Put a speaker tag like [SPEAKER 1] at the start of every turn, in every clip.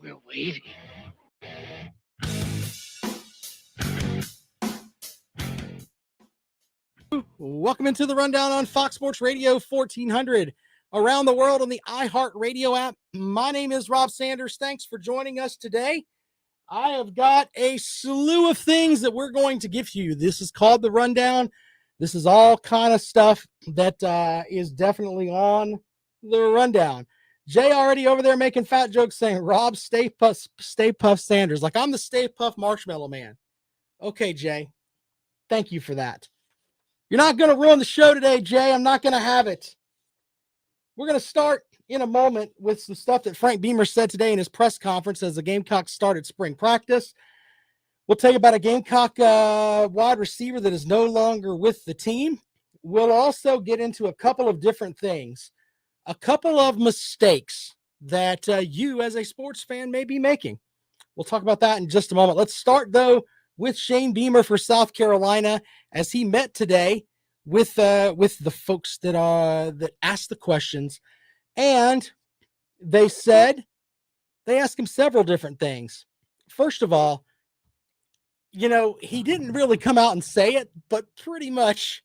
[SPEAKER 1] We're waiting.
[SPEAKER 2] Welcome into the Rundown on Fox Sports Radio 1400 around the world on the iHeartRadio app. My name is Rob Sanders. Thanks for joining us today. I have got a slew of things that we're going to give you. This is called the Rundown. This is all kind of stuff that is definitely on the Rundown. Jay already over there making fat jokes saying, Rob, Stay Puft Sanders. Like I'm the Stay Puft Marshmallow Man. Okay, Jay. Thank you for that. You're not going to ruin the show today, Jay. I'm not going to have it. We're going to start in a moment with some stuff that Frank Beamer said today in his press conference as the Gamecocks started spring practice. We'll tell you about a Gamecock wide receiver that is no longer with the team. We'll also get into a couple of different things, a couple of mistakes that you as a sports fan may be making. We'll talk about that in just a moment. Let's start, though, with Shane Beamer for South Carolina as he met today with the folks that asked the questions, and they asked him several different things. First of all, he didn't really come out and say it, but pretty much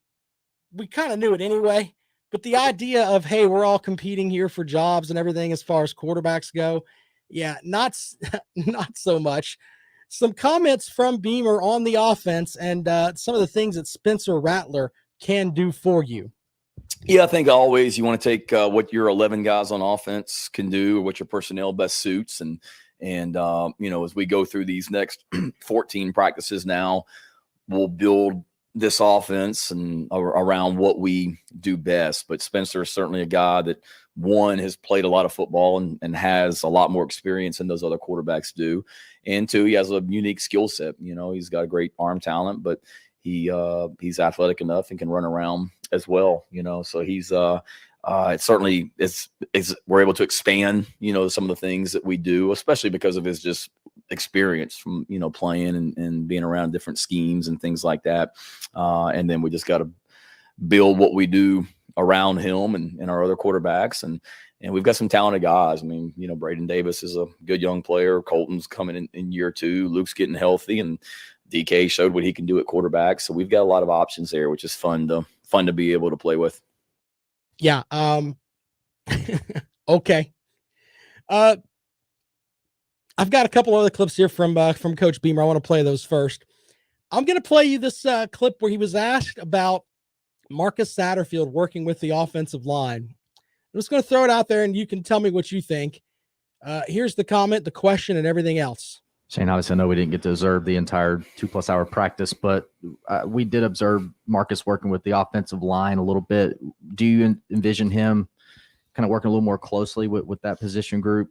[SPEAKER 2] we kind of knew it anyway. But the idea of, hey, we're all competing here for jobs and everything as far as quarterbacks go, yeah, not so much. Some comments from Beamer on the offense and some of the things that Spencer Rattler can do for you.
[SPEAKER 3] Yeah, I think always you want to take what your 11 guys on offense can do, or what your personnel best suits. And as we go through these next 14 practices now, we'll build this offense and around what we do best. But Spencer is certainly a guy that, one, has played a lot of football and has a lot more experience than those other quarterbacks do. And two, he has a unique skill set. He's got a great arm talent, but he's athletic enough and can run around as well. So he's it certainly is we're able to expand, some of the things that we do, especially because of his just experience from, playing and being around different schemes and things like that. And then we just got to build what we do around him and our other quarterbacks. And we've got some talented guys. I mean, Braden Davis is a good young player. Colton's coming in year 2. Luke's getting healthy, and DK showed what he can do at quarterback. So we've got a lot of options there, which is fun to be able to play with.
[SPEAKER 2] Yeah. Okay. I've got a couple other clips here from Coach Beamer. I want to play those first. I'm going to play you this clip where he was asked about Marcus Satterfield working with the offensive line. I'm just going to throw it out there and you can tell me what you think. Here's the comment, the question, and everything else.
[SPEAKER 4] Shane, obviously, I know we didn't get to observe the entire 2+ hour practice, but we did observe Marcus working with the offensive line a little bit. Do you envision him kind of working a little more closely with that position group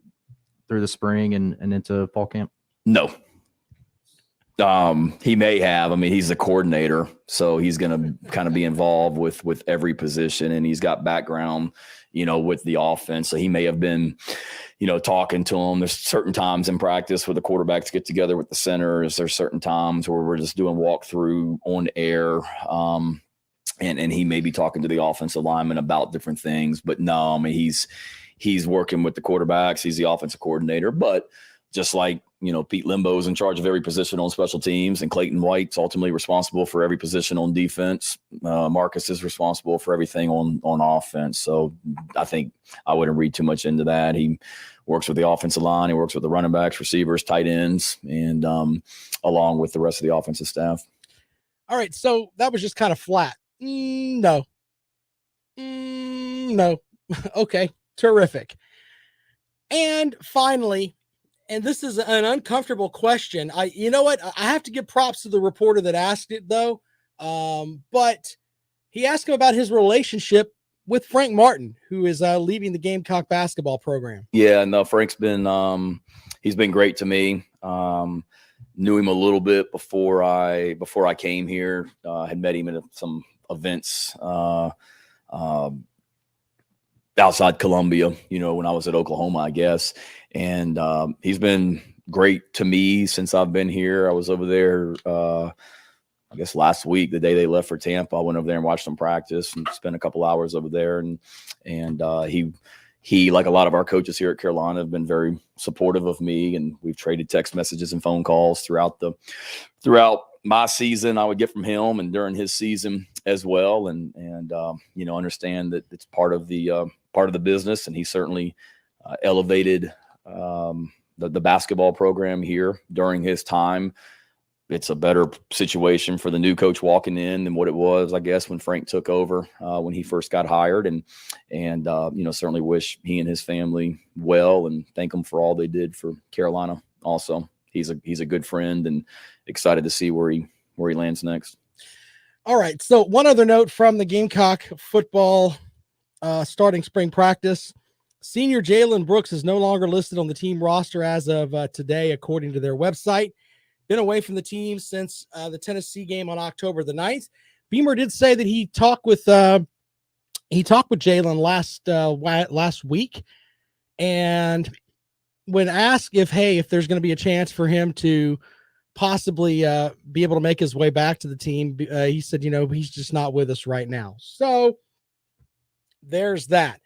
[SPEAKER 4] through the spring and into fall camp?
[SPEAKER 3] No. He may have. I mean, he's the coordinator, so he's going to kind of be involved with every position, and he's got background, with the offense. So he may have been, talking to him. There's certain times in practice where the quarterbacks get together with the centers. There's certain times where we're just doing walkthrough on air. And he may be talking to the offensive lineman about different things. But no, I mean, he's working with the quarterbacks. He's the offensive coordinator. But just like, Pete Limbo's in charge of every position on special teams, and Clayton White's ultimately responsible for every position on defense. Marcus is responsible for everything on offense. So I think I wouldn't read too much into that. He works with the offensive line. He works with the running backs, receivers, tight ends, and along with the rest of the offensive staff.
[SPEAKER 2] All right, so that was just kind of flat. No. Okay, terrific. And finally, and this is an uncomfortable question. You know what? I have to give props to the reporter that asked it, though. But he asked him about his relationship with Frank Martin, who is leaving the Gamecock basketball program.
[SPEAKER 3] Yeah, no, Frank's been he's been great to me. Knew him a little bit before I came here. Had met him at some events outside Columbia, when I was at Oklahoma, I guess. And he's been great to me since I've been here. I was over there, I guess last week, the day they left for Tampa. I went over there and watched them practice and spent a couple hours over there. And he he, like a lot of our coaches here at Carolina, have been very supportive of me, and we've traded text messages and phone calls throughout my season. I would get from him and during his season as well. And understand that it's part of the business. And he certainly elevated the basketball program here during his time. It's a better situation for the new coach walking in than what it was, I guess, when Frank took over when he first got hired. And certainly wish he and his family well and thank them for all they did for Carolina. Also, he's a good friend and excited to see where he lands next.
[SPEAKER 2] All right. So one other note from the Gamecock football starting spring practice. Senior Jalen Brooks is no longer listed on the team roster as of today, according to their website. Been away from the team since the Tennessee game on October the 9th. Beamer did say that he talked with Jalen last week, and when asked if there's going to be a chance for him to possibly be able to make his way back to the team, he said, he's just not with us right now. So there's that.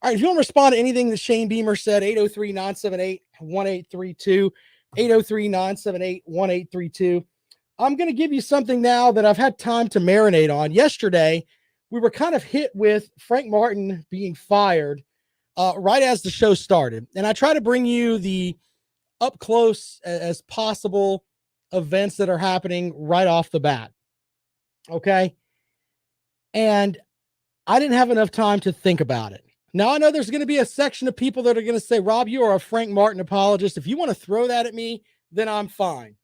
[SPEAKER 2] All right, if you want to respond to anything that Shane Beamer said, 803-978-1832. 803-978-1832. I'm going to give you something now that I've had time to marinate on. Yesterday, we were kind of hit with Frank Martin being fired right as the show started. And I try to bring you the up close as possible events that are happening right off the bat. Okay. And I didn't have enough time to think about it. Now, I know there's going to be a section of people that are going to say, Rob, you are a Frank Martin apologist. If you want to throw that at me, then I'm fine.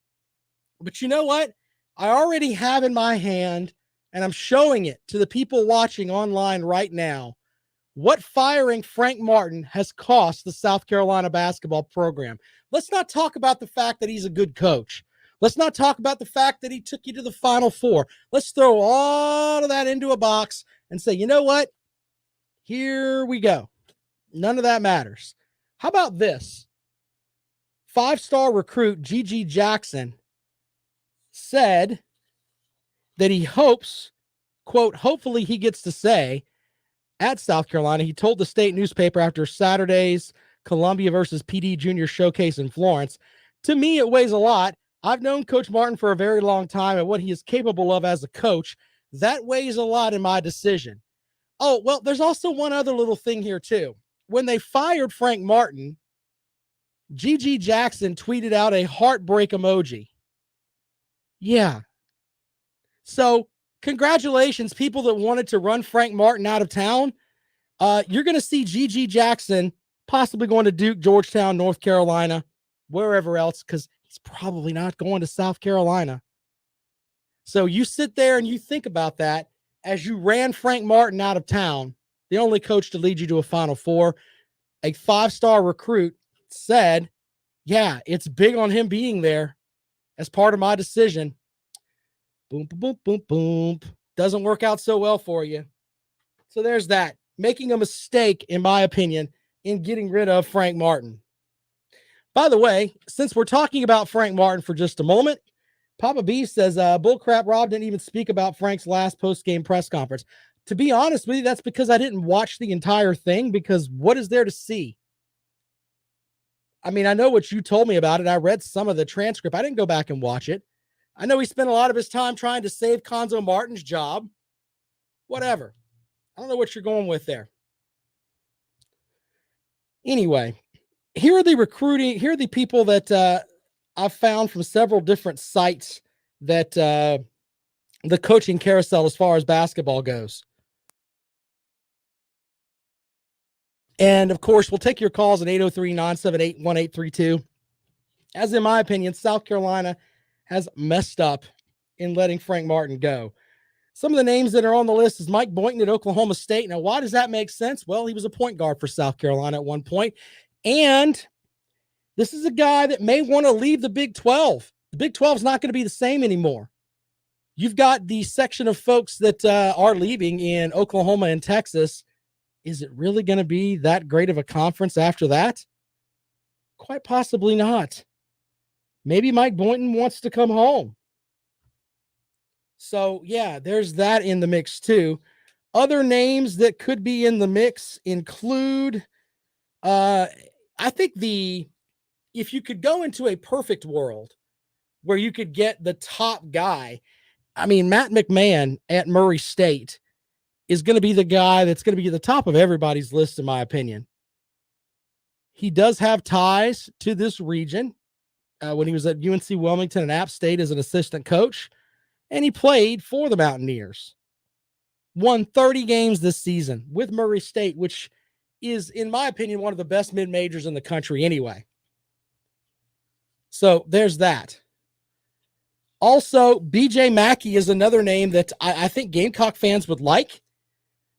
[SPEAKER 2] But you know what? I already have in my hand, and I'm showing it to the people watching online right now, what firing Frank Martin has cost the South Carolina basketball program. Let's not talk about the fact that he's a good coach. Let's not talk about the fact that he took you to the Final Four. Let's throw all of that into a box and say, you know what? Here we go. None of that matters. How about this? 5-star recruit G.G. Jackson said that he hopes, quote, hopefully he gets to say at South Carolina. He told the state newspaper after Saturday's Columbia versus PD Junior Showcase in Florence, to me, it weighs a lot. I've known Coach Martin for a very long time and what he is capable of as a coach. That weighs a lot in my decision. Oh, well, there's also one other little thing here, too. When they fired Frank Martin, G.G. Jackson tweeted out a heartbreak emoji. Yeah. So, congratulations, people that wanted to run Frank Martin out of town. You're going to see G.G. Jackson possibly going to Duke, Georgetown, North Carolina, wherever else, because he's probably not going to South Carolina. So, you sit there and you think about that. As you ran Frank Martin out of town, the only coach to lead you to a Final Four, a 5-star recruit said, yeah, it's big on him being there as part of my decision. Boom, boom, boom, boom, boom. Doesn't work out so well for you. So there's that. Making a mistake, in my opinion, in getting rid of Frank Martin. By the way, since we're talking about Frank Martin for just a moment, Papa B says, bullcrap, Rob didn't even speak about Frank's last post-game press conference. To be honest with you, that's because I didn't watch the entire thing, because what is there to see? I mean, I know what you told me about it. I read some of the transcript. I didn't go back and watch it. I know he spent a lot of his time trying to save Konzo Martin's job. Whatever. I don't know what you're going with there. Anyway, here are the people that I've found from several different sites that the coaching carousel as far as basketball goes. And of course, we'll take your calls at 803-978-1832. As in my opinion, South Carolina has messed up in letting Frank Martin go. Some of the names that are on the list is Mike Boynton at Oklahoma State. Now, why does that make sense? Well, he was a point guard for South Carolina at one point. And this is a guy that may want to leave the Big 12. The Big 12 is not going to be the same anymore. You've got the section of folks that are leaving in Oklahoma and Texas. Is it really going to be that great of a conference after that? Quite possibly not. Maybe Mike Boynton wants to come home. So, yeah, there's that in the mix too. Other names that could be in the mix include I think if you could go into a perfect world where you could get the top guy, I mean, Matt McMahon at Murray State is going to be the guy that's going to be at the top of everybody's list, in my opinion. He does have ties to this region when he was at UNC Wilmington and App State as an assistant coach, and he played for the Mountaineers. Won 30 games this season with Murray State, which is, in my opinion, one of the best mid-majors in the country anyway. So there's that. Also, BJ Mackey is another name that I think Gamecock fans would like.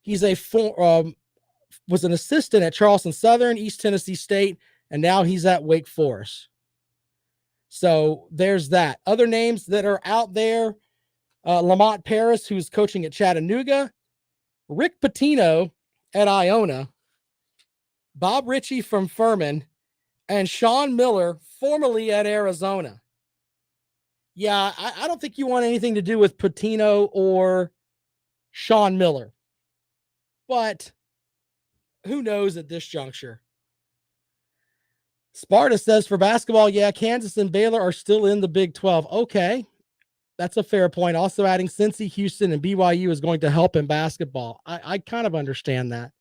[SPEAKER 2] He's was an assistant at Charleston Southern, East Tennessee State, and now he's at Wake Forest. So there's that. Other names that are out there, Lamont Paris, who's coaching at Chattanooga, Rick Pitino at Iona, Bob Ritchie from Furman, and Sean Miller, formerly at Arizona. Yeah, I don't think you want anything to do with Pitino or Sean Miller. But who knows at this juncture? Sparta says for basketball, yeah, Kansas and Baylor are still in the Big 12. Okay, that's a fair point. Also adding Cincy, Houston, and BYU is going to help in basketball. I kind of understand that.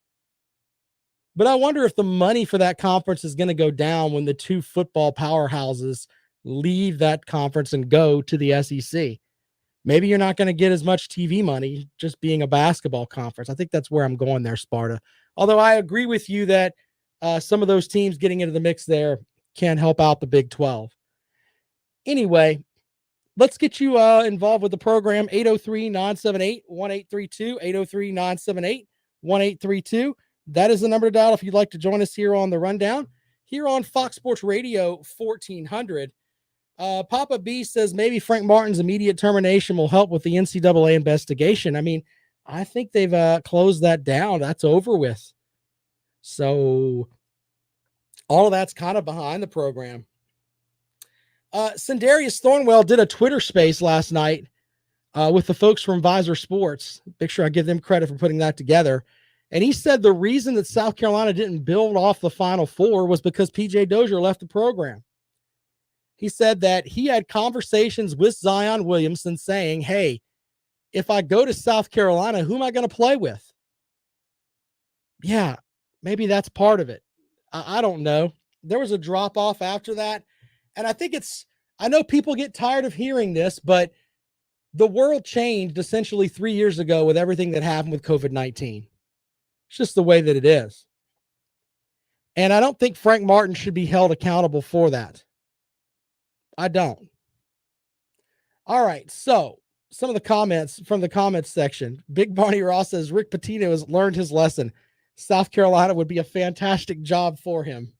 [SPEAKER 2] But I wonder if the money for that conference is going to go down when the two football powerhouses leave that conference and go to the SEC. Maybe you're not going to get as much TV money just being a basketball conference. I think that's where I'm going there, Sparta. Although I agree with you that some of those teams getting into the mix there can help out the Big 12. Anyway, let's get you involved with the program. 803-978-1832, 803-978-1832. That is the number to dial if you'd like to join us here on the Rundown, here on Fox Sports Radio 1400. Papa B says maybe Frank Martin's immediate termination will help with the NCAA investigation. I mean, I think they've closed that down. That's over with. So all of that's kind of behind the program. Sindarius Thornwell did a Twitter space last night with the folks from Visor Sports. Make sure I give them credit for putting that together. And he said the reason that South Carolina didn't build off the Final Four was because P.J. Dozier left the program. He said that he had conversations with Zion Williamson saying, hey, if I go to South Carolina, who am I going to play with? Yeah, maybe that's part of it. I don't know. There was a drop off after that. And I think I know people get tired of hearing this, but the world changed essentially 3 years ago with everything that happened with COVID-19. It's just the way that it is. And I don't think Frank Martin should be held accountable for that. I don't. All right. So some of the comments from the comments section. Big Barney Ross says Rick Pitino has learned his lesson. South Carolina would be a fantastic job for him.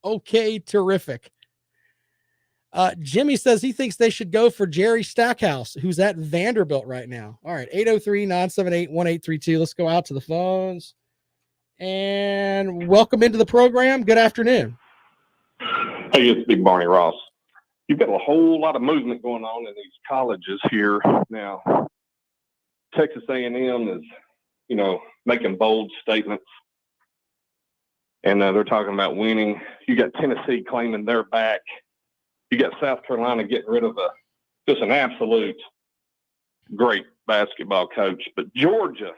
[SPEAKER 2] Okay, terrific. Jimmy says he thinks they should go for Jerry Stackhouse, who's at Vanderbilt right now. All right, 803-978-1832. Let's go out to the phones. And welcome into the program. Good afternoon.
[SPEAKER 1] Hey, it's Big Barney Ross. You've got a whole lot of movement going on in these colleges here now. Texas A&M is, making bold statements. And they're talking about winning. You got Tennessee claiming they're back. You got South Carolina getting rid of just an absolute great basketball coach. But Georgia,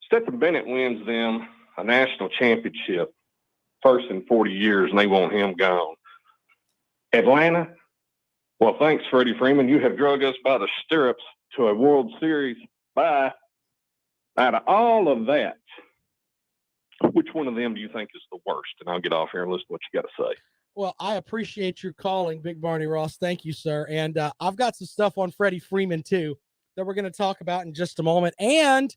[SPEAKER 1] Stetson Bennett wins them a national championship, first in 40 years, and they want him gone. Atlanta, well, thanks, Freddie Freeman. You have drug us by the stirrups to a World Series. Bye. Out of all of that, which one of them do you think is the worst? And I'll get off here and listen to what you got to say.
[SPEAKER 2] Well, I appreciate your calling, Big Barney Ross. Thank you, sir. And I've got some stuff on Freddie Freeman, too, that we're going to talk about in just a moment. And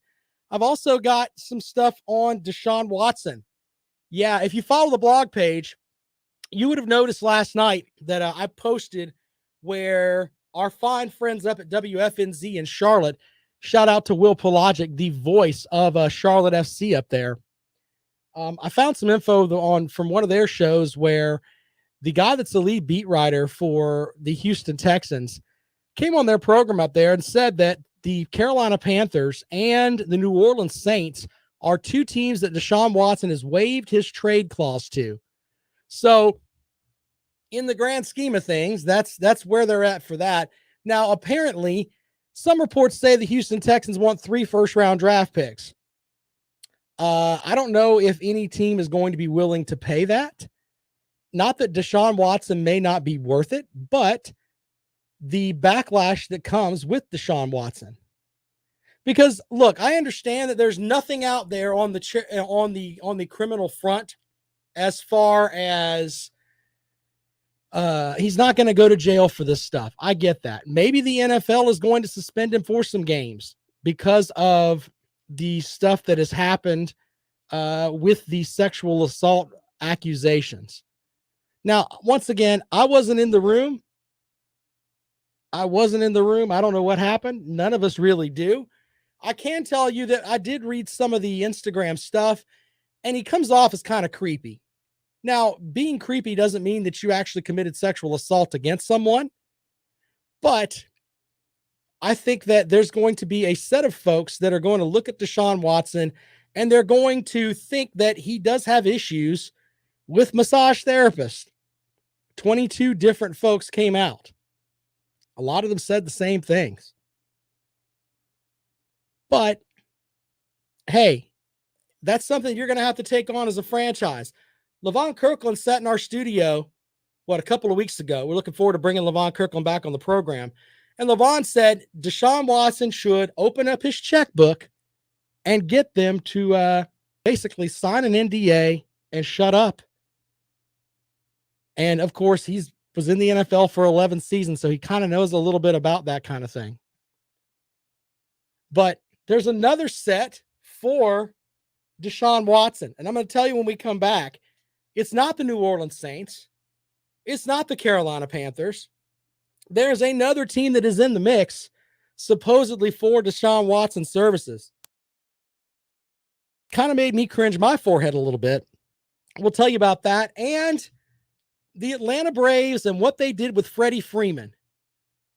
[SPEAKER 2] I've also got some stuff on Deshaun Watson. Yeah, if you follow the blog page, you would have noticed last night that I posted where our fine friends up at WFNZ in Charlotte, shout out to Will Pelagic, the voice of Charlotte FC up there. I found some info from one of their shows where the guy that's the lead beat writer for the Houston Texans came on their program up there and said that the Carolina Panthers and the New Orleans Saints are two teams that Deshaun Watson has waived his trade clause to. So in the grand scheme of things, that's where they're at for that. Now, apparently, some reports say the Houston Texans want 3 first-round draft picks. I don't know if any team is going to be willing to pay that. Not that Deshaun Watson may not be worth it, but the backlash that comes with Deshaun Watson. Because look, I understand that there's nothing out there on the criminal front as far as he's not going to go to jail for this stuff. I get that. Maybe the NFL is going to suspend him for some games because of the stuff that has happened with the sexual assault accusations. Now, once again, I wasn't in the room. I don't know what happened. None of us really do. I can tell you that I did read some of the Instagram stuff, and he comes off as kind of creepy. Now, being creepy doesn't mean that you actually committed sexual assault against someone, but I think that there's going to be a set of folks that are going to look at Deshaun Watson, and they're going to think that he does have issues with massage therapists. 22 different folks came out. A lot of them said the same things. But, hey, that's something you're going to have to take on as a franchise. Levon Kirkland sat in our studio, a couple of weeks ago. We're looking forward to bringing Levon Kirkland back on the program. And Levon said Deshaun Watson should open up his checkbook and get them to basically sign an NDA and shut up. And, of course, he was in the NFL for 11 seasons, so he kind of knows a little bit about that kind of thing. But there's another set for Deshaun Watson. And I'm going to tell you when we come back, it's not the New Orleans Saints. It's not the Carolina Panthers. There's another team that is in the mix, supposedly for Deshaun Watson's services. Kind of made me cringe my forehead a little bit. We'll tell you about that. And the Atlanta Braves and what they did with Freddie Freeman.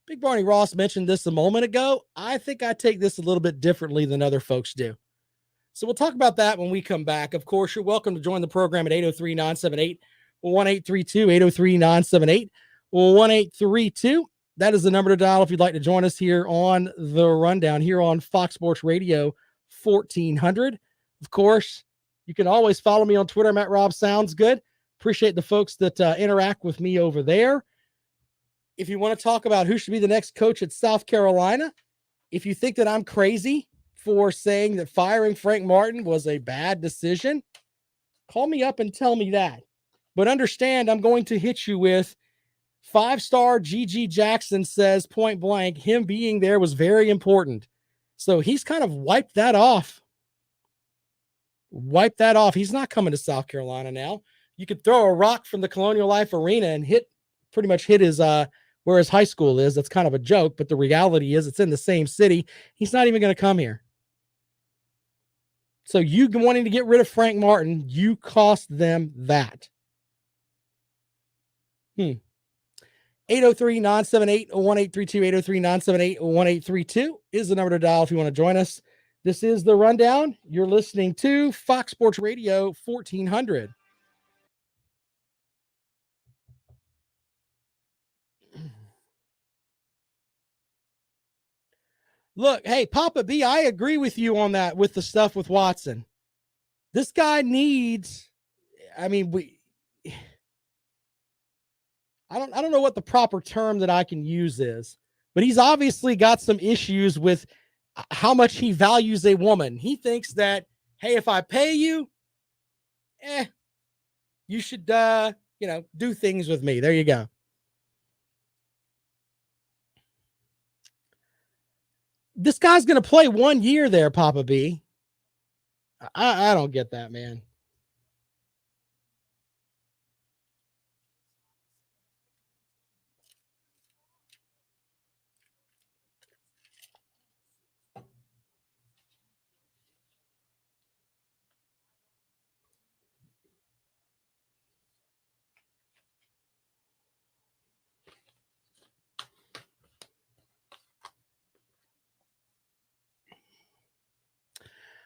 [SPEAKER 2] Big Barney Ross mentioned this a moment ago. I think I take this a little bit differently than other folks do. So we'll talk about that when we come back. Of course, you're welcome to join the program at 803-978-1832, 803-978-1832. That is the number to dial if you'd like to join us here on The Rundown, here on Fox Sports Radio 1400. Of course, you can always follow me on Twitter. I'm at Rob Sounds Good. Appreciate the folks that interact with me over there. If you want to talk about who should be the next coach at South Carolina, if you think that I'm crazy for saying that firing Frank Martin was a bad decision, call me up and tell me that. But understand, I'm going to hit you with 5-star G.G. Jackson says point blank, him being there was very important. So he's kind of wiped that off. He's not coming to South Carolina now. You could throw a rock from the Colonial Life Arena and pretty much hit his where his high school is. That's kind of a joke, but the reality is it's in the same city. He's not even going to come here. So you wanting to get rid of Frank Martin, you cost them that. 803-978-1832, 803-978-1832 is the number to dial if you want to join us. This is The Rundown. You're listening to Fox Sports Radio 1400. Look, hey, Papa B, I agree with you on that with the stuff with Watson. This guy needs, I don't know what the proper term that I can use is, but he's obviously got some issues with how much he values a woman. He thinks that, hey, if I pay you, you should, do things with me. There you go. This guy's going to play 1 year there, Papa B. I don't get that, man.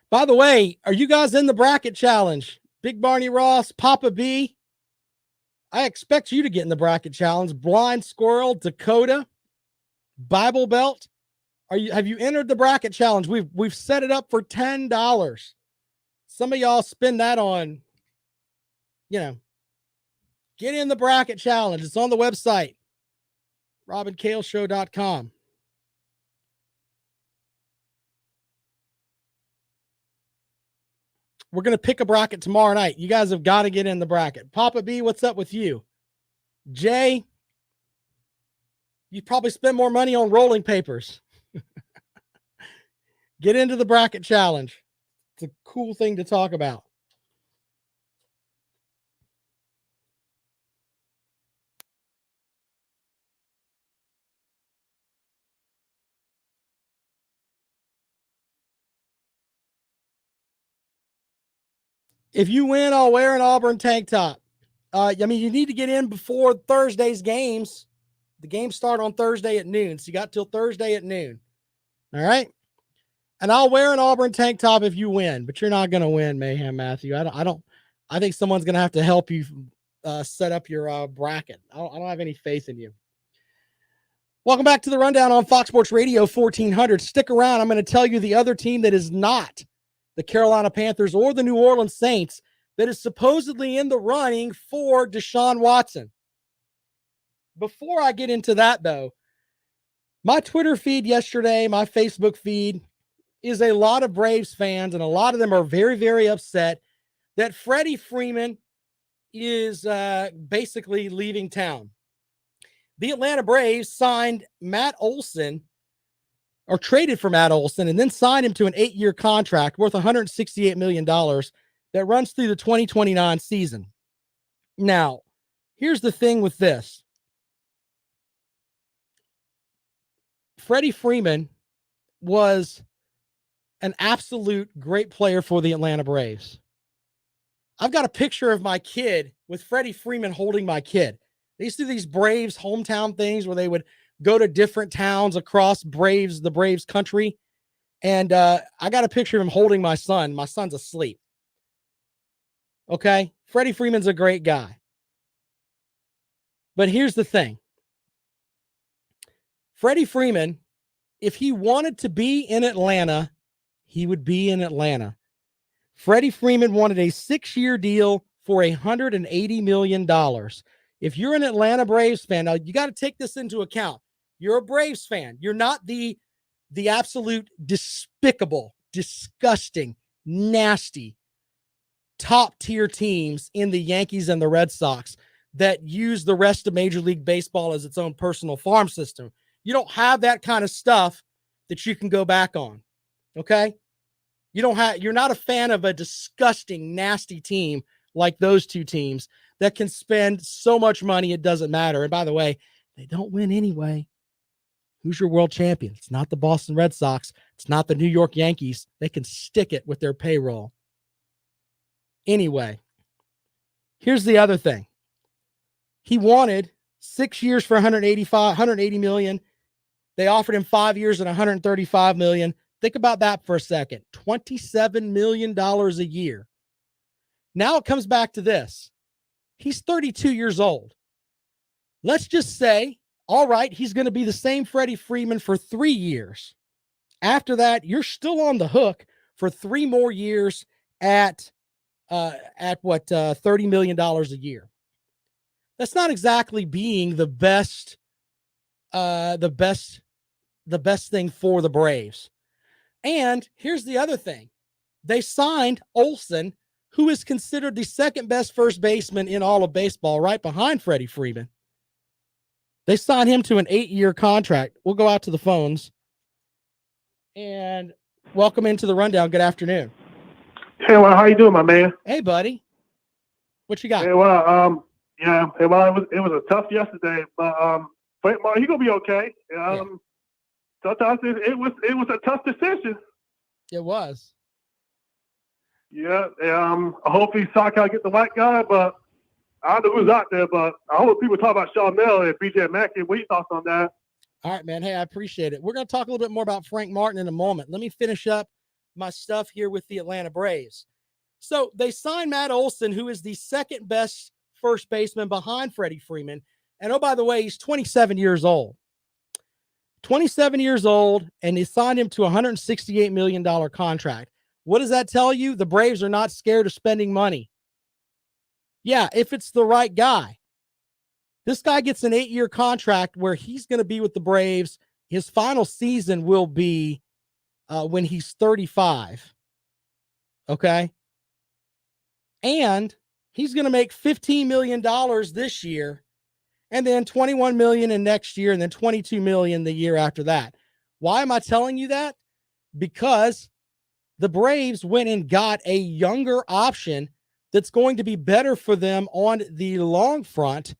[SPEAKER 2] By the way, are you guys in the bracket challenge? Big Barney Ross, Papa B. I expect you to get in the bracket challenge. Blind Squirrel, Dakota, Bible Belt. Have you entered the bracket challenge? We've set it up for $10. Some of y'all spend that on, get in the bracket challenge. It's on the website, robinkaleshow.com. We're going to pick a bracket tomorrow night. You guys have got to get in the bracket. Papa B, what's up with you? Jay, you probably spend more money on rolling papers. Get into the bracket challenge. It's a cool thing to talk about. If you win, I'll wear an Auburn tank top. You need to get in before Thursday's games. The games start on Thursday at noon, so you got till Thursday at noon. All right? And I'll wear an Auburn tank top if you win, but you're not going to win, Mayhem Matthew. I think someone's going to have to help you set up your bracket. I don't have any faith in you. Welcome back to the Rundown on Fox Sports Radio 1400. Stick around. I'm going to tell you the other team that is not the Carolina Panthers or the New Orleans Saints that is supposedly in the running for Deshaun Watson. Before I get into that, though, my Twitter feed yesterday, my Facebook feed, is a lot of Braves fans, and a lot of them are very, very upset that Freddie Freeman is basically leaving town. The Atlanta Braves signed Matt Olson, or traded for Matt Olson, and then signed him to an 8-year contract worth $168 million that runs through the 2029 season. Now, here's the thing with this. Freddie Freeman was an absolute great player for the Atlanta Braves. I've got a picture of my kid with Freddie Freeman holding my kid. They used to do these Braves hometown things where they would go to different towns across the Braves country. And I got a picture of him holding my son. My son's asleep. Okay? Freddie Freeman's a great guy. But here's the thing. Freddie Freeman, if he wanted to be in Atlanta, he would be in Atlanta. Freddie Freeman wanted a 6-year deal for $180 million. If you're an Atlanta Braves fan, now you got to take this into account. You're a Braves fan. You're not the absolute despicable, disgusting, nasty, top-tier teams in the Yankees and the Red Sox that use the rest of Major League Baseball as its own personal farm system. You don't have that kind of stuff that you can go back on. Okay? You're not a fan of a disgusting, nasty team like those two teams that can spend so much money it doesn't matter. And by the way, they don't win anyway. Who's your world champion? It's not the Boston Red Sox. It's not the New York Yankees. They can stick it with their payroll. Anyway, here's the other thing. He wanted 6 years for $180 million. They offered him 5 years at $135 million. Think about that for a second. $27 million a year. Now it comes back to this. He's 32 years old. Let's just say, all right, he's going to be the same Freddie Freeman for 3 years. After that, you're still on the hook for 3 more years at $30 million a year. That's not exactly being the best thing for the Braves. And here's the other thing. They signed Olson, who is considered the second best first baseman in all of baseball, right behind Freddie Freeman. They signed him to an 8-year contract. We'll go out to the phones and welcome into the Rundown. Good afternoon.
[SPEAKER 5] Hey, well, how you doing, my man?
[SPEAKER 2] Hey, buddy. What you got?
[SPEAKER 5] Hey, well, yeah. Hey, well, it was a tough yesterday, but he gonna be okay.
[SPEAKER 2] Yeah.
[SPEAKER 5] Sometimes it was a tough decision.
[SPEAKER 2] It was.
[SPEAKER 5] Yeah. I hope Saka get the white guy, but I don't know who's out there. But I hope people talk about Sean Mel and BJ Mackey. What are your thoughts on that?
[SPEAKER 2] All right, man. Hey, I appreciate it. We're going to talk a little bit more about Frank Martin in a moment. Let me finish up my stuff here with the Atlanta Braves. So they signed Matt Olson, who is the second best first baseman behind Freddie Freeman. And oh, by the way, he's 27 years old. 27 years old, and they signed him to a $168 million contract. What does that tell you? The Braves are not scared of spending money. Yeah, if it's the right guy. This guy gets an 8-year contract where he's going to be with the Braves. His final season will be when he's 35. Okay? And he's going to make $15 million this year, and then $21 million in next year, and then $22 million the year after that. Why am I telling you that? Because the Braves went and got a younger option that's going to be better for them on the long front,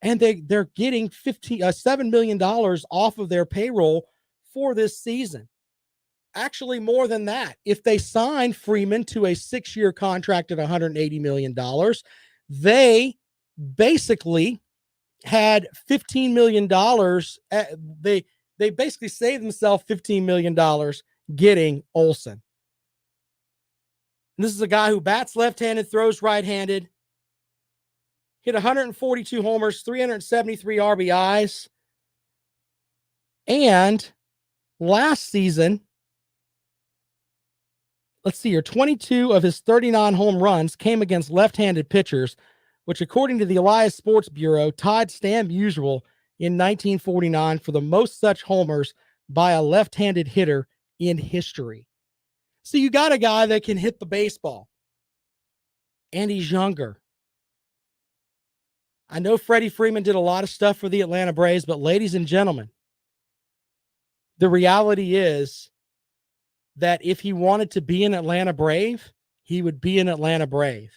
[SPEAKER 2] and they're getting $7 million off of their payroll for this season. Actually, more than that. If they sign Freeman to a 6-year contract at $180 million, they basically had $15 million. They basically saved themselves $15 million getting Olson. And this is a guy who bats left-handed, throws right-handed, hit 142 homers, 373 RBIs. And last season, let's see here, 22 of his 39 home runs came against left-handed pitchers, which according to the Elias Sports Bureau, tied Stan Musial in 1949 for the most such homers by a left-handed hitter in history. So you got a guy that can hit the baseball, and he's younger. I know Freddie Freeman did a lot of stuff for the Atlanta Braves, but ladies and gentlemen, the reality is that if he wanted to be an Atlanta Brave, he would be an Atlanta Brave.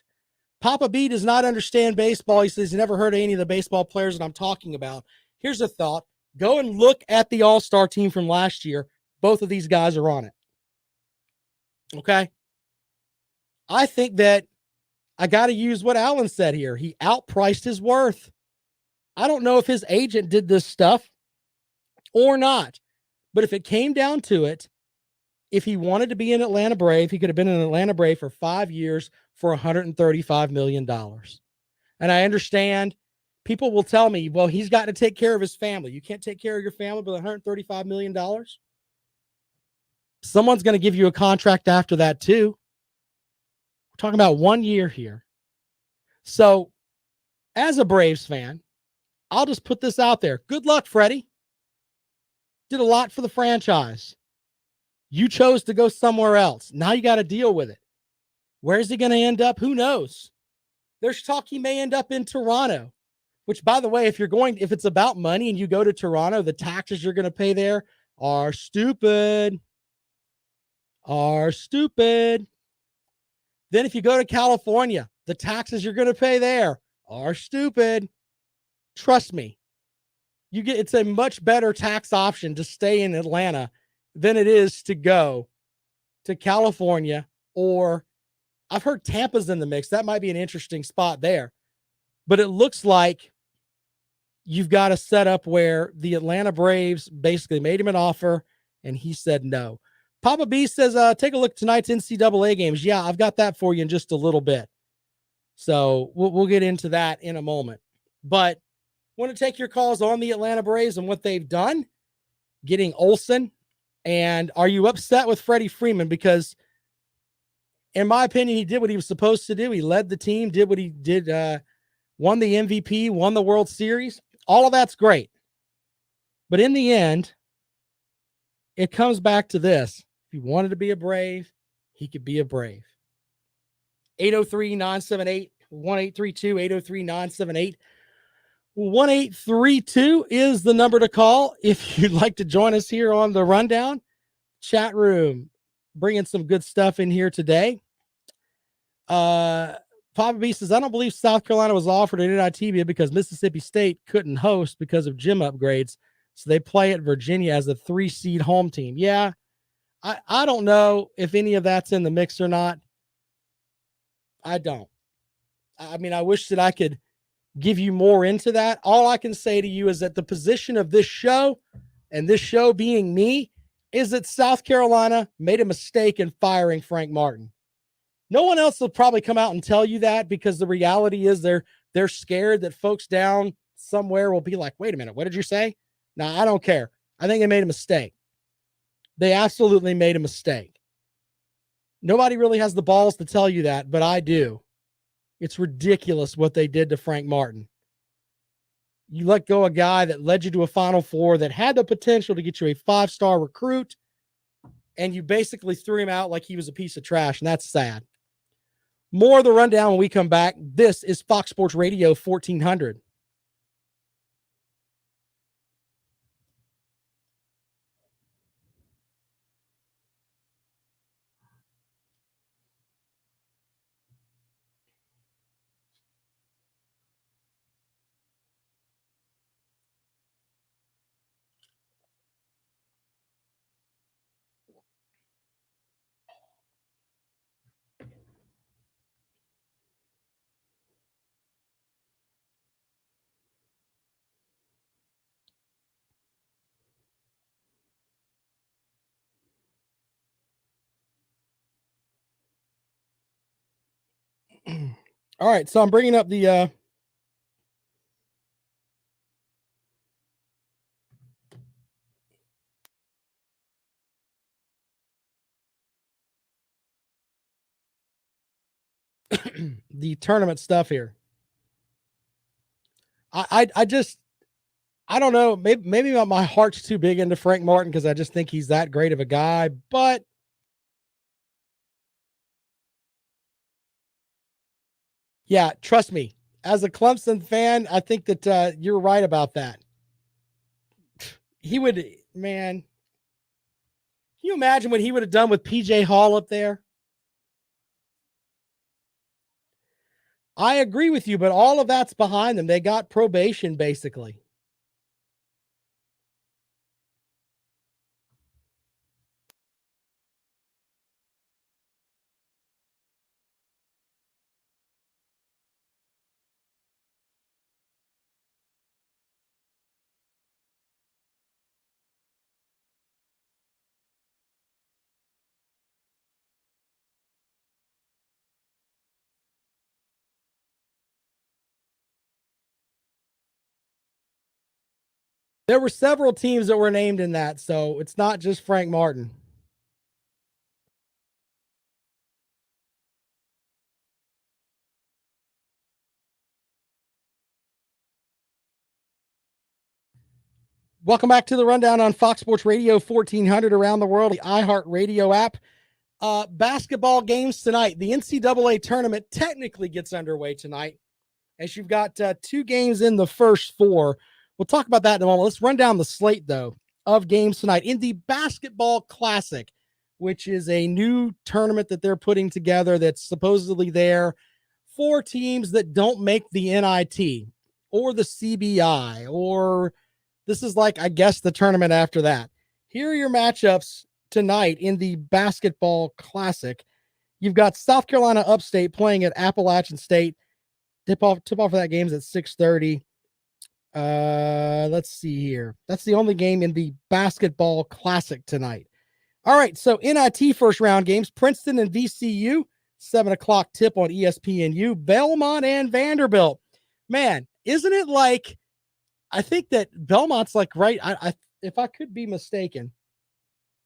[SPEAKER 2] Papa B does not understand baseball. He says he's never heard of any of the baseball players that I'm talking about. Here's a thought. Go and look at the All-Star team from last year. Both of these guys are on it. Okay? I think that I got to use what Alan said here. He outpriced his worth. I don't know if his agent did this stuff or not, but if it came down to it, if he wanted to be an Atlanta Brave, he could have been an Atlanta Brave for 5 years for $135 million. And I understand people will tell me, well, he's got to take care of his family. You can't take care of your family with $135 million. Someone's going to give you a contract after that too. We're talking about 1 year here. So as a Braves fan, I'll just put this out there. Good luck, Freddie. Did a lot for the franchise. You chose to go somewhere else. Now you got to deal with it. Where's he going to end up? Who knows? There's talk he may end up in Toronto, which, by the way, if it's about money and you go to Toronto, the taxes you're going to pay there are stupid. Then if you go to California, the taxes you're going to pay there are stupid. Trust me. It's a much better tax option to stay in Atlanta than it is to go to California, or I've heard Tampa's in the mix. That might be an interesting spot there. But it looks like you've got a setup where the Atlanta Braves basically made him an offer and he said no. Papa B says, take a look at tonight's NCAA games. Yeah, I've got that for you in just a little bit. So we'll get into that in a moment. But want to take your calls on the Atlanta Braves and what they've done, getting Olson. And are you upset with Freddie Freeman? Because in my opinion, he did what he was supposed to do. He led the team, did what he did, won the MVP, won the World Series. All of that's great. But in the end, it comes back to this. If he wanted to be a Brave, he could be a Brave. 803-978-1832, 803-978-1832 is the number to call if you'd like to join us here on the Rundown. Chat room, bringing some good stuff in here today. Papa B says, I don't believe South Carolina was offered an NIT because Mississippi State couldn't host because of gym upgrades. So they play at Virginia as a 3-seed home team. Yeah, I don't know if any of that's in the mix or not. I don't. I mean, I wish that I could give you more into that. All I can say to you is that the position of this show, and this show being me, is that South Carolina made a mistake in firing Frank Martin. No one else will probably come out and tell you that, because the reality is they're scared that folks down somewhere will be like, wait a minute, what did you say? No, I don't care. I think they made a mistake. They absolutely made a mistake. Nobody really has the balls to tell you that, but I do. It's ridiculous what they did to Frank Martin. You let go a guy that led you to a Final Four, that had the potential to get you a 5-star recruit, and you basically threw him out like he was a piece of trash, and that's sad. More of the rundown when we come back. This is Fox Sports Radio 1400. All right, so I'm bringing up the the tournament stuff here. I don't know. Maybe my heart's too big into Frank Martin because I just think he's that great of a guy. But yeah, trust me, as a Clemson fan, I think that you're right about that. He would, man. Can you imagine what he would have done with PJ Hall up there? I agree with you, but all of that's behind them. They got probation, basically. There were several teams that were named in that, so it's not just Frank Martin. Welcome back to the rundown on Fox Sports Radio 1400 around the world, the iHeart Radio app. Basketball games tonight. The NCAA tournament technically gets underway tonight, as you've got 2 games in the first 4. We'll talk about that in a moment. Let's run down the slate, though, of games tonight in the Basketball Classic, which is a new tournament that they're putting together that's supposedly there for teams that don't make the NIT or the CBI, or this is like, I guess, the tournament after that. Here are your matchups tonight in the Basketball Classic. You've got South Carolina Upstate playing at Appalachian State. Tip off for that game is at 6:30. Let's see here. That's the only game in the Basketball Classic tonight. All right, so NIT first round games, Princeton and VCU, 7:00 tip on ESPNU, Belmont and Vanderbilt. Man, isn't it like, I think that Belmont's like right, I if I could be mistaken,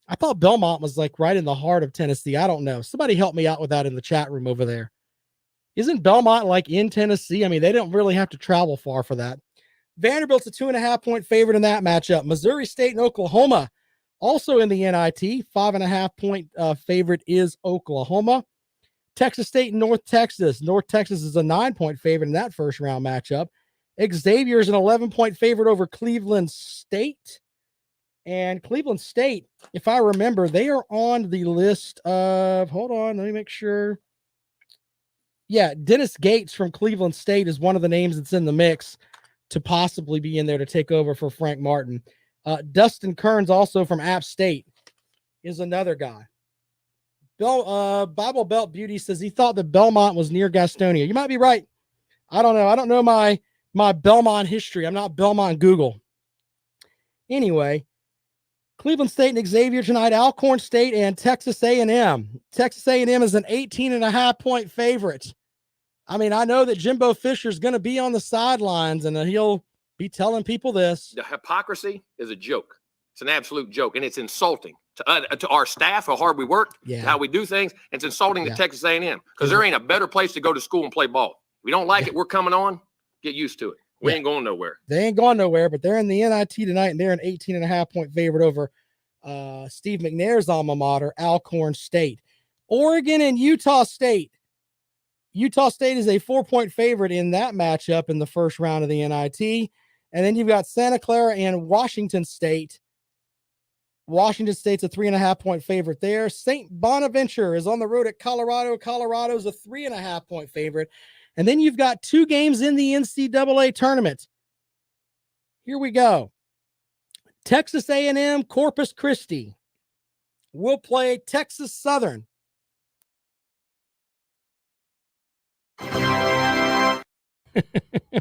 [SPEAKER 2] I thought Belmont was like right in the heart of Tennessee. I don't know. Somebody help me out with that in the chat room over there. Isn't Belmont like in Tennessee? I mean, they don't really have to travel far for that. Vanderbilt's a 2.5-point favorite in that matchup. Missouri State and Oklahoma also in the NIT. 5.5-point favorite is Oklahoma. Texas State and North Texas. North Texas is a 9-point favorite in that first round matchup. Xavier is an 11-point favorite over Cleveland State. And Cleveland State, if I remember, they are on the list of, hold on, let me make sure. Yeah, Dennis Gates from Cleveland State is one of the names that's in the mix to possibly be in there to take over for Frank Martin. Dustin Kearns, also from App State, is another guy. Bible Belt Beauty says he thought that Belmont was near Gastonia. You might be right. I don't know. I don't know my Belmont history. I'm not Belmont Google. Anyway, Cleveland State and Xavier tonight, Alcorn State and Texas A&M. Texas A&M is an 18.5-point favorite. I mean, I know that Jimbo Fisher's going to be on the sidelines, and he'll be telling people this.
[SPEAKER 6] The hypocrisy is a joke. It's an absolute joke, and it's insulting to our staff, how hard we work, to how we do things. And it's insulting to Texas A&M because there ain't a better place to go to school and play ball. If we don't like it, we're coming on. Get used to it. We ain't going nowhere.
[SPEAKER 2] They ain't going nowhere, but they're in the NIT tonight, and they're an 18.5-point favorite over Steve McNair's alma mater, Alcorn State. Oregon and Utah State. Utah State is a 4-point favorite in that matchup in the first round of the NIT. And then you've got Santa Clara and Washington State. Washington State's a 3.5-point favorite there. St. Bonaventure is on the road at Colorado. Colorado's a 3.5-point favorite. And then you've got 2 games in the NCAA tournament. Here we go. Texas A&M, Corpus Christi will play Texas Southern.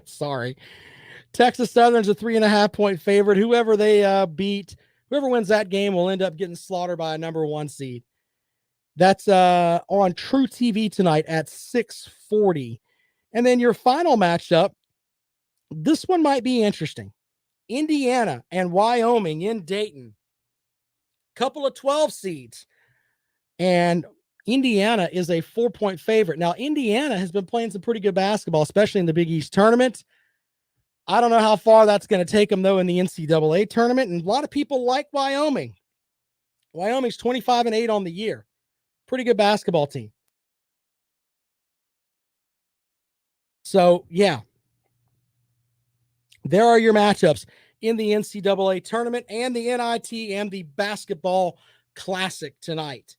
[SPEAKER 2] Sorry. Texas Southern's a 3.5-point favorite. Whoever they beat, whoever wins that game will end up getting slaughtered by a number 1 seed. That's on True TV tonight at 6:40. And then your final matchup, this one might be interesting. Indiana and Wyoming in Dayton. Couple of 12 seeds. And Indiana is a 4-point favorite. Now, Indiana has been playing some pretty good basketball, especially in the Big East tournament. I don't know how far that's going to take them, though, in the NCAA tournament. And a lot of people like Wyoming. Wyoming's 25-8 on the year. Pretty good basketball team. So, yeah. There are your matchups in the NCAA tournament and the NIT and the basketball classic tonight.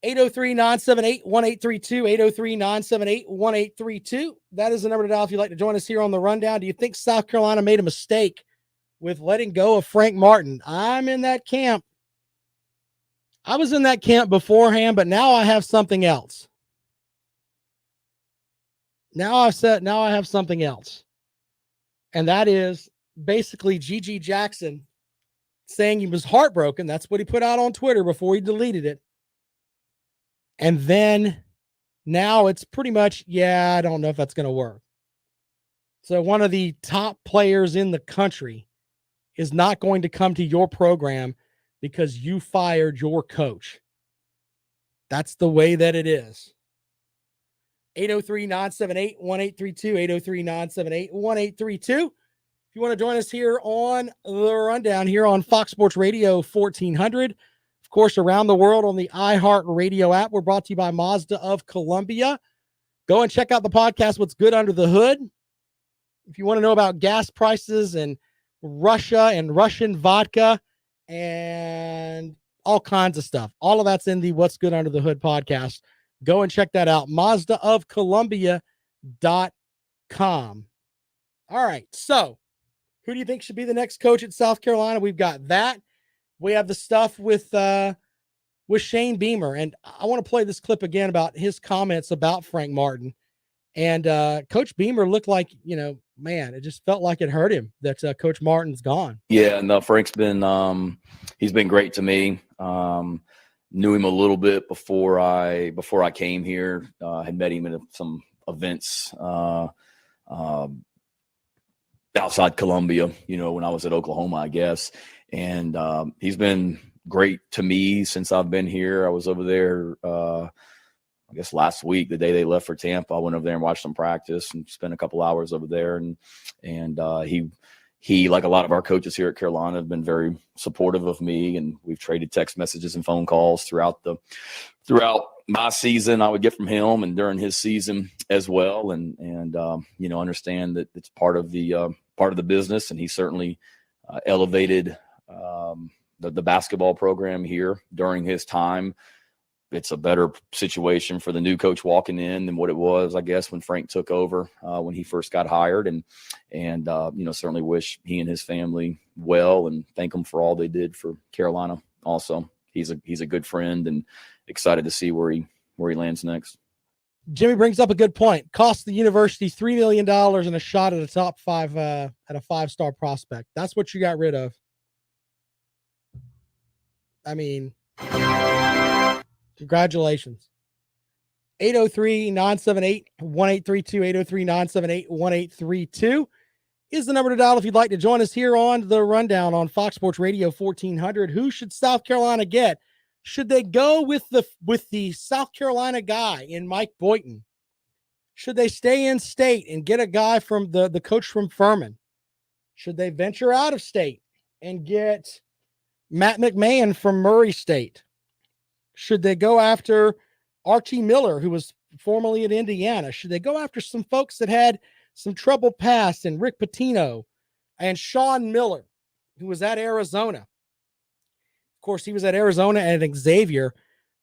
[SPEAKER 2] 803-978-1832, 803-978-1832. That is the number to dial if you'd like to join us here on the rundown. Do you think South Carolina made a mistake with letting go of Frank Martin? I'm in that camp. I was in that camp beforehand, but now I have something else. Now I have something else. And that is basically G.G. Jackson saying he was heartbroken. That's what he put out on Twitter before he deleted it. And then now it's pretty much, I don't know if that's going to work. So one of the top players in the country is not going to come to your program because you fired your coach. That's the way that it is. 803-978-1832, 803-978-1832. If you want to join us here on the rundown here on Fox Sports Radio 1400, of course, around the world on the iHeart Radio app. We're brought to you by Mazda of Columbia. Go and check out the podcast, What's Good Under the Hood. If you want to know about gas prices and Russia and Russian vodka and all kinds of stuff, all of that's in the What's Good Under the Hood podcast. Go and check that out. MazdaofColumbia.com. All right. So who do you think should be the next coach at South Carolina? We've got that. We have the stuff with Shane Beamer. And I want to play this clip again about his comments about Frank Martin. And Coach Beamer looked like, man, it just felt like it hurt him that Coach Martin's gone.
[SPEAKER 3] Yeah, no, Frank's been he's been great to me. Knew him a little bit before I came here. Had met him at some events outside Columbia, when I was at Oklahoma, I guess. And he's been great to me since I've been here. I was over there, I guess last week, the day they left for Tampa. I went over there and watched them practice and spent a couple hours over there. And he, like a lot of our coaches here at Carolina, have been very supportive of me, and we've traded text messages and phone calls throughout my season. I would get from him and during his season as well, and understand that it's part of the business, and he certainly elevated the basketball program here during his time. It's a better situation for the new coach walking in than what it was, I guess, when Frank took over when he first got hired, and certainly wish he and his family well and thank them for all they did for Carolina. Also, he's a good friend and excited to see where he lands next.
[SPEAKER 2] Jimmy brings up a good point. Cost the university $3 million and a shot at a top 5 at a 5-star prospect. That's what you got rid of. I mean, congratulations. 803-978-1832, 803-978-1832 is the number to dial if you'd like to join us here on the Rundown on Fox Sports Radio 1400. Who should South Carolina get? Should they go with the South Carolina guy in Mike Boynton? Should they stay in state and get a guy from the coach from Furman? Should they venture out of state and get Matt McMahon from Murray State? Should they go after Archie Miller, who was formerly at Indiana? Should they go after some folks that had some trouble past, and Rick Pitino and Sean Miller, who was at Arizona? Of course, he was at Arizona and Xavier,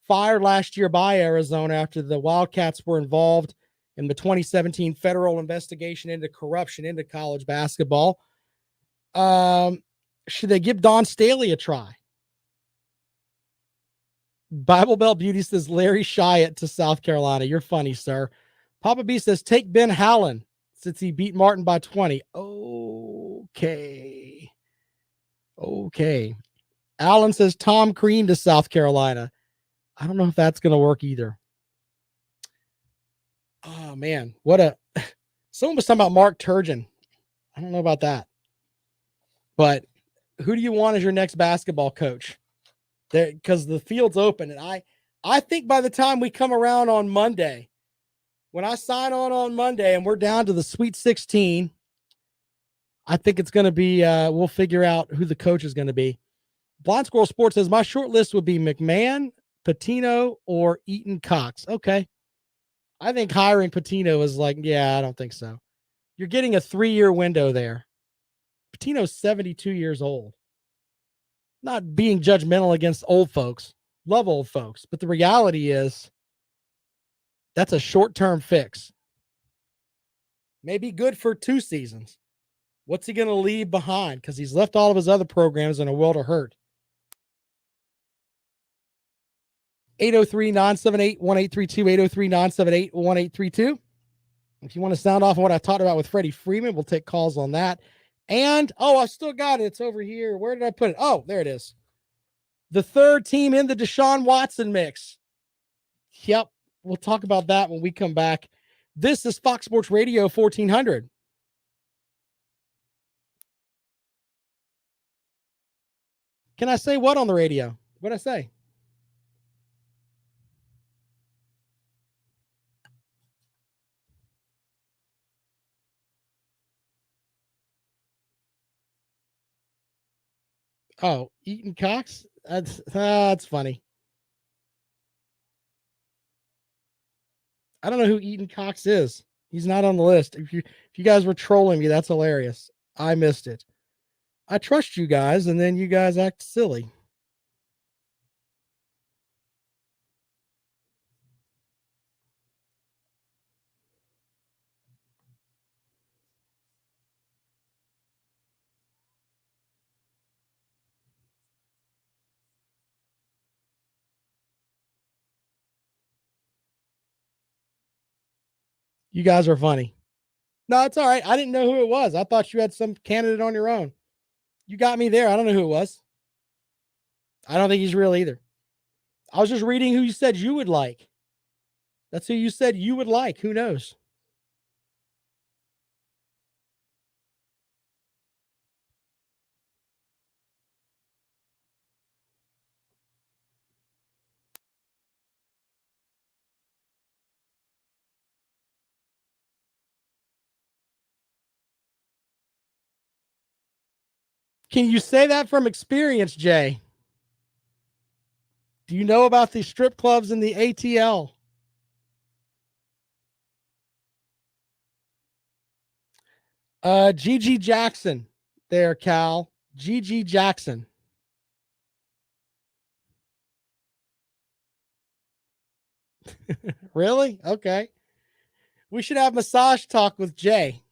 [SPEAKER 2] fired last year by Arizona after the Wildcats were involved in the 2017 federal investigation into corruption into college basketball. Should they give Don Staley a try? Bible Belt Beauty says Larry Shyatt to South Carolina. You're funny, sir. Papa B says take Ben Howland since he beat Martin by 20. Okay. Allen says Tom Crean to South Carolina. I don't know if that's going to work either. Oh, man. Someone was talking about Mark Turgeon. I don't know about that. But who do you want as your next basketball coach? Because the field's open. And I think by the time we come around on Monday, when I sign on Monday and we're down to the Sweet 16, I think it's going to be, we'll figure out who the coach is going to be. Blind Squirrel Sports says, my short list would be McMahon, Pitino, or Eaton Cox. Okay. I think hiring Pitino is I don't think so. You're getting a 3-year window there. Pitino's 72 years old. Not being judgmental against old folks. Love old folks. But the reality is that's a short-term fix. Maybe good for 2 seasons. What's he going to leave behind? Because he's left all of his other programs in a world of hurt. 803-978-1832, 803-978-1832. If you want to sound off on what I talked about with Freddie Freeman, we'll take calls on that. And, I've still got it. It's over here. Where did I put it? Oh, there it is. The third team in the Deshaun Watson mix. Yep. We'll talk about that when we come back. This is Fox Sports Radio 1400. Can I say what on the radio? What'd I say? Oh, Eaton Cox? That's funny. I don't know who Eaton Cox is. He's not on the list. If you guys were trolling me, that's hilarious. I missed it. I trust you guys, and then you guys act silly. You guys are funny. No, it's all right. I didn't know who it was. I thought you had some candidate on your own. You got me there. I don't know who it was. I don't think he's real either. I was just reading who you said you would like. That's who you said you would like. Who knows? Can you say that from experience, Jay? Do you know about the strip clubs in the ATL? Gigi Jackson there, Cal. Gigi Jackson. Really? Okay. We should have massage talk with Jay.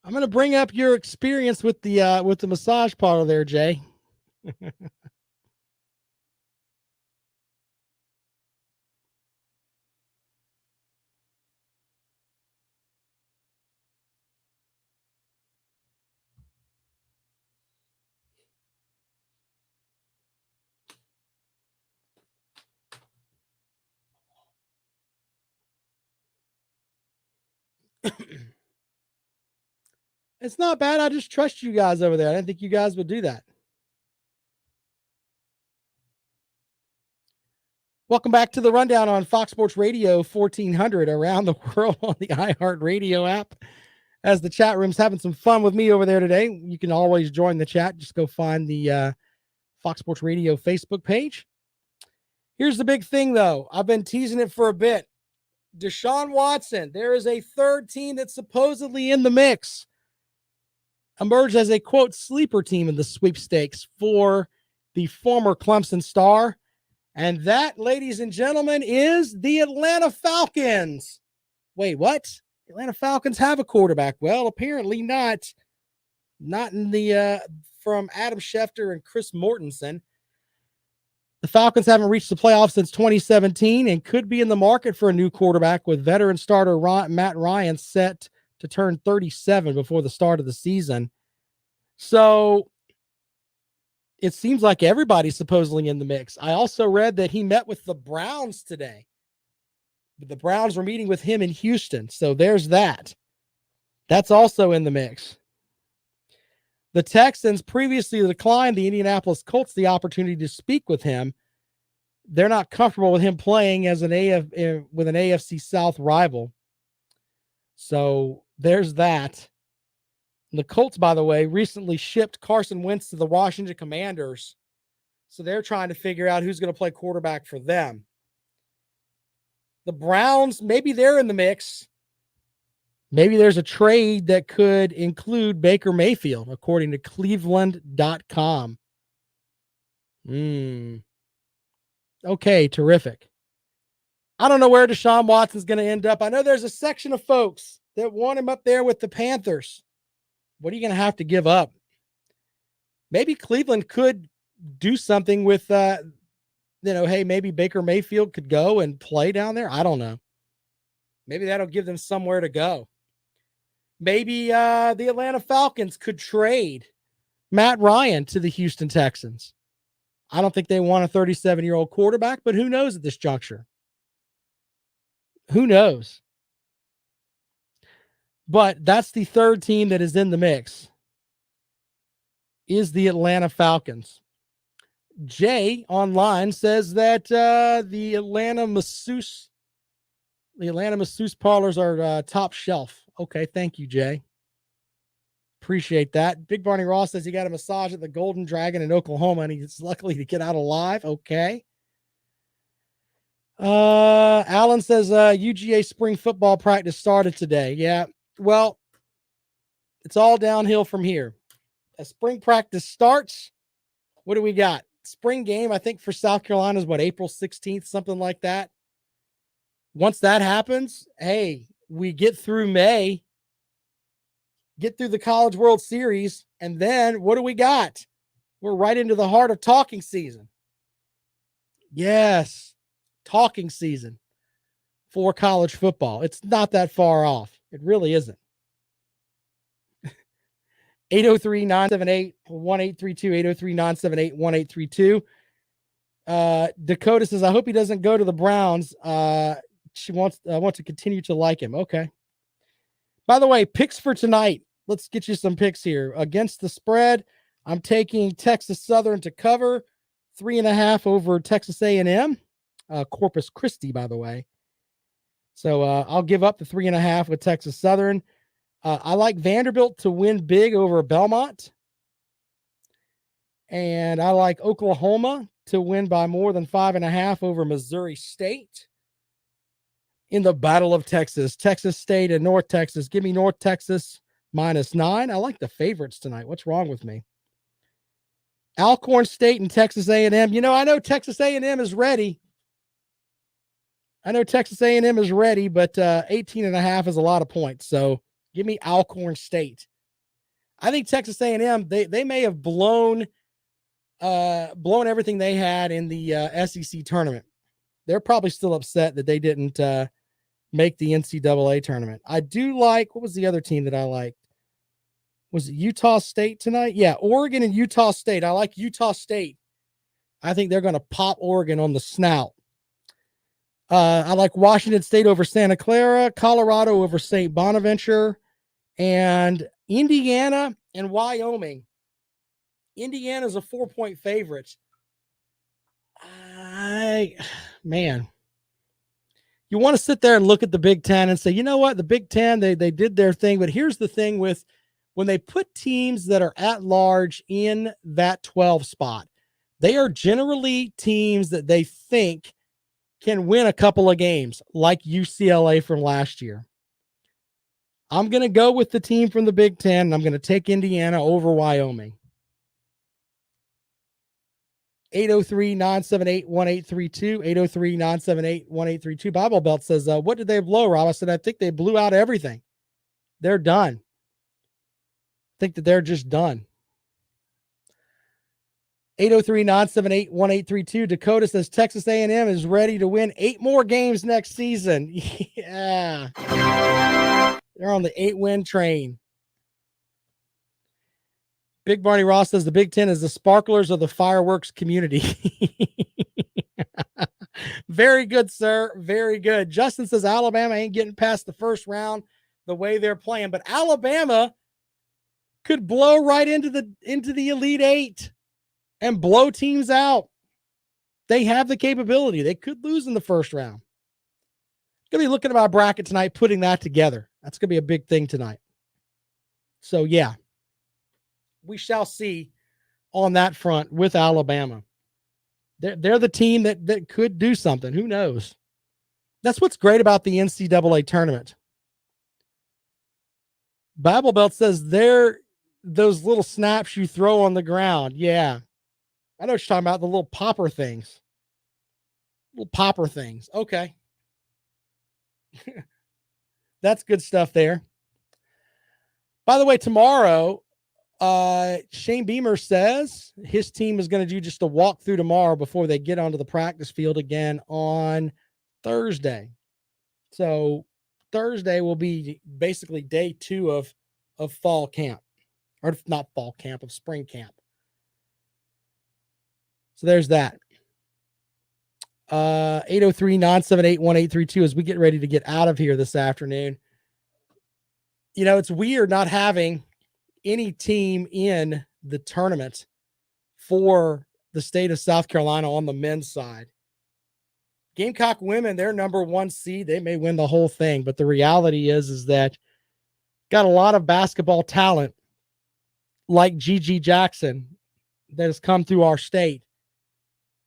[SPEAKER 2] I'm going to bring up your experience with the massage parlor there, Jay. It's not bad. I just trust you guys over there. I didn't think you guys would do that. Welcome back to the Rundown on Fox Sports Radio 1400 around the world on the iHeart Radio app. As the chat room's having some fun with me over there today, you can always join the chat. Just go find the Fox Sports Radio Facebook page. Here's the big thing, though. I've been teasing it for a bit. Deshaun Watson, there is a third team that's supposedly in the mix. Emerged as a, quote, sleeper team in the sweepstakes for the former Clemson star. And that, ladies and gentlemen, is the Atlanta Falcons. Wait, what? The Atlanta Falcons have a quarterback. Well, apparently not. Not in the from Adam Schefter and Chris Mortensen. The Falcons haven't reached the playoffs since 2017 and could be in the market for a new quarterback, with veteran starter Matt Ryan set to turn 37 before the start of the season. So it seems like everybody's supposedly in the mix. I also read that he met with the Browns today. The Browns were meeting with him in Houston. So there's that. That's also in the mix. The Texans previously declined the Indianapolis Colts the opportunity to speak with him. They're not comfortable with him playing as with an AFC South rival. So there's that. The Colts, by the way, recently shipped Carson Wentz to the Washington Commanders. So they're trying to figure out who's going to play quarterback for them. The Browns, maybe they're in the mix. Maybe there's a trade that could include Baker Mayfield, according to Cleveland.com. Okay, terrific. I don't know where Deshaun Watson's going to end up. I know there's a section of folks that want him up there with the Panthers. What are you going to have to give up? Maybe Cleveland could do something with, hey, maybe Baker Mayfield could go and play down there. I don't know. Maybe that'll give them somewhere to go. Maybe the Atlanta Falcons could trade Matt Ryan to the Houston Texans. I don't think they want a 37-year-old quarterback, but who knows at this juncture? Who knows? But that's the third team that is in the mix, is the Atlanta Falcons. Jay online says that the Atlanta masseuse parlors are top shelf. Okay, thank you, Jay. Appreciate that. Big Barney Ross says he got a massage at the Golden Dragon in Oklahoma, and he's lucky to get out alive. Okay. Alan says UGA spring football practice started today. Yeah. Well, it's all downhill from here. As spring practice starts, what do we got? Spring game, I think, for South Carolina is April 16th, something like that. Once that happens, hey, we get through May, get through the College World Series, and then what do we got? We're right into the heart of talking season. Yes, talking season for college football. It's not that far off. It really isn't. 803-978-1832, 803-978-1832. Dakota says, I hope he doesn't go to the Browns. She wants to continue to like him. Okay. By the way, picks for tonight. Let's get you some picks here. Against the spread, I'm taking Texas Southern to cover 3.5 over Texas A&M. Corpus Christi, by the way. So I'll give up the 3.5 with Texas Southern. I like Vanderbilt to win big over Belmont. And I like Oklahoma to win by more than 5.5 over Missouri State. In the Battle of Texas, Texas State and North Texas. Give me North Texas -9. I like the favorites tonight. What's wrong with me? Alcorn State and Texas A&M. I know Texas A&M is ready. But 18.5 is a lot of points. So give me Alcorn State I think Texas A&M, they may have blown everything they had in the SEC tournament. They're probably still upset that they didn't make the NCAA tournament. I do like, what was the other team that I liked? Was it Utah State tonight? Yeah, Oregon and Utah State. I like Utah State. I think they're going to pop Oregon on the snout. I like Washington State over Santa Clara, Colorado over St. Bonaventure, and Indiana and Wyoming. Indiana's a 4-point favorite. Man, you want to sit there and look at the Big Ten and say, you know what, the Big Ten, they did their thing. But here's the thing with when they put teams that are at large in that 12 spot, they are generally teams that they think can win a couple of games, like UCLA from last year. I'm going to go with the team from the Big Ten, and I'm going to take Indiana over Wyoming. 803-978-1832, 803-978-1832. Bible Belt says, what did they blow, Rob? I said, I think they blew out everything. They're done. I think that they're just done. 803-978-1832. Dakota says Texas A&M is ready to win 8 more games next season. Yeah. They're on the 8-win train. Big Barney Ross says the Big Ten is the sparklers of the fireworks community. Very good, sir. Very good. Justin says Alabama ain't getting past the first round the way they're playing, but Alabama could blow right into the Elite Eight and blow teams out. They have the capability. They could lose in the first round. Going to be looking at my bracket tonight, putting that together. That's going to be a big thing tonight. So, yeah, we shall see on that front with Alabama. They're the team that could do something. Who knows? That's what's great about the NCAA tournament. Bible Belt says they're those little snaps you throw on the ground. Yeah. I know what you're talking about, the little popper things. Little popper things. Okay. That's good stuff there. By the way, tomorrow, Shane Beamer says his team is going to do just a walkthrough tomorrow before they get onto the practice field again on Thursday. So Thursday will be basically day 2 of fall camp, or not fall camp, of spring camp. So there's that. 803-978-1832 as we get ready to get out of here this afternoon. You know, it's weird not having any team in the tournament for the state of South Carolina on the men's side. Gamecock women, they're number 1 seed. They may win the whole thing, but the reality is that got a lot of basketball talent like Gigi Jackson that has come through our state,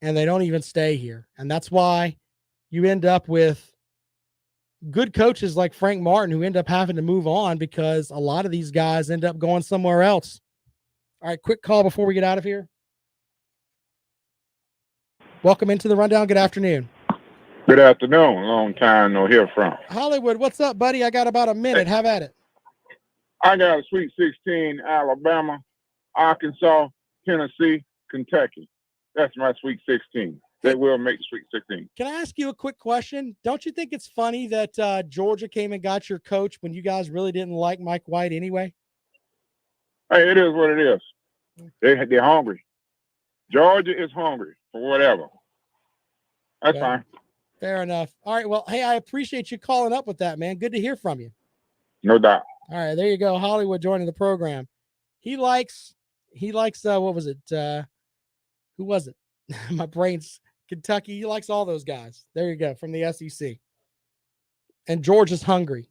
[SPEAKER 2] and they don't even stay here. And that's why you end up with good coaches like Frank Martin who end up having to move on, because a lot of these guys end up going somewhere else. All right, quick call before we get out of here. Welcome into the rundown. Good afternoon.
[SPEAKER 7] Good afternoon. Long time no hear from.
[SPEAKER 2] Hollywood, what's up, buddy? I got about a minute. Have at it.
[SPEAKER 7] I got a Sweet 16, Alabama, Arkansas, Tennessee, Kentucky. That's my Sweet 16. They will make the Sweet 16.
[SPEAKER 2] Can I ask you a quick question? Don't you think it's funny that Georgia came and got your coach when you guys really didn't like Mike White anyway?
[SPEAKER 7] Hey, it is what it is. They're hungry. Georgia is hungry for whatever. That's fine.
[SPEAKER 2] Fair enough. All right. Well, hey, I appreciate you calling up with that, man. Good to hear from you.
[SPEAKER 7] No doubt.
[SPEAKER 2] All right. There you go. Hollywood joining the program. He likes, what was it? Who was it? My brain's Kentucky. He likes all those guys. There you go. From the SEC. And Georgia's hungry.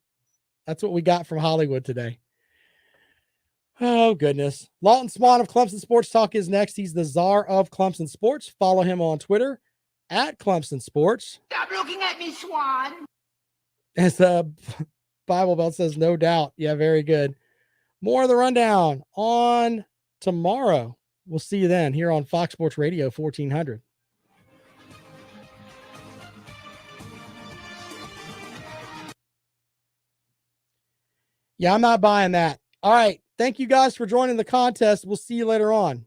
[SPEAKER 2] That's what we got from Hollywood today. Oh, goodness. Lawton Swan of Clemson Sports Talk is next. He's the czar of Clemson Sports. Follow him on Twitter at Clemson Sports.
[SPEAKER 8] Stop looking at me, Swan.
[SPEAKER 2] As Bible Belt says, no doubt. Yeah, very good. More of the rundown on tomorrow. We'll see you then here on Fox Sports Radio 1400. Yeah, I'm not buying that. All right. Thank you guys for joining the contest. We'll see you later on.